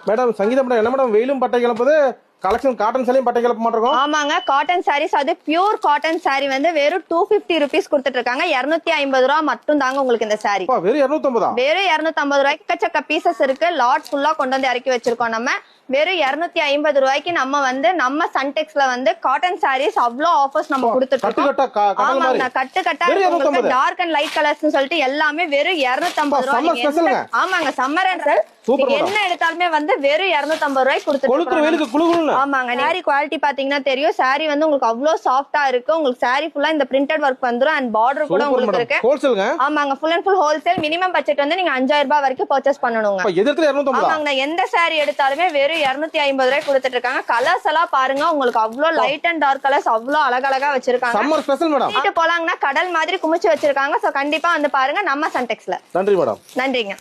Madam Sangeetha madam என்ன madam வெயிலும் பட்டை கிளப்புது கலெக்ஷன் காட்டன் சாரியும் பட்டை கிளப்ப மாட்டோம். ஆமாங்க காட்டன் சாரீஸ் அது பியூர் காட்டன் சாரி வந்து வெறும் 250 rupees கொடுத்துட்டு இருக்காங்க. 250 ரூபா மட்டும் தாங்க உங்களுக்கு இந்த சாரி. வெறும் 250. வெறும் 250 ரூபாய்க்கு எக்கச்சக்க பீசஸ் இருக்கு. லாட் ஃபுல்லா கொண்டு வந்து இறக்கி வச்சிருக்கோம். நம்ம வெறும் 250 ரூபாய்க்கு நம்ம வந்து நம்ம சன்டெக்ஸ்ல வந்து காட்டன் சாரீஸ் அவ்வளோ ஆஃபர்ஸ் நம்ம கொடுத்துட்டு இருக்கோம். ஆமாங்க கட்டு கட்டா டார்க் அண்ட் லைட் கலர்ஸ் சொல்லிட்டு எல்லாமே வெறும் 250 ரூபாய். ஆமாங்க சம்மர் அண்ட் என்ன எடுத்தாலுமே வந்து வெறும் 250 ரூபாய்க்கு கொடுத்துட்டு. ஆமாங்க சாரி குவாலிட்டி பாத்தீங்கன்னா தெரியும். சாரி வந்து உங்களுக்கு அவ்வளவு சாஃப்டா இருக்கு. உங்களுக்கு சாரி ஃபுல்லா இந்த பிரிண்டட் ஒர்க் வந்துரும் அண்ட் பார்டர் கூட உங்களுக்கு இருக்கு. ஆமாங்க full and full wholesale. Minimum budget வந்து நீங்க 5000 ரூபாய் வரைக்கும் பர்ச்சேஸ் பண்ணணுங்க. ஆமாங்க எந்த சாரி எடுத்தாலுமே வெறும் 250 ரூபாய் கொடுத்துட்டு இருக்காங்க. கலர்ஸ் எல்லாம் பாருங்க உங்களுக்கு அவ்வளவு லைட் அண்ட் டார்க் கலர்ஸ் அவ்வளவு அழகழகா வச்சிருக்காங்க. Summer special madam. வீட்டு போலாங்கன்னா கடல் மாதிரி குமிச்சு வச்சிருக்காங்க. சோ கண்டிப்பா வந்து பாருங்க நம்ம சன்டெக்ஸ்ல. நன்றி மேடம். நன்றிங்க.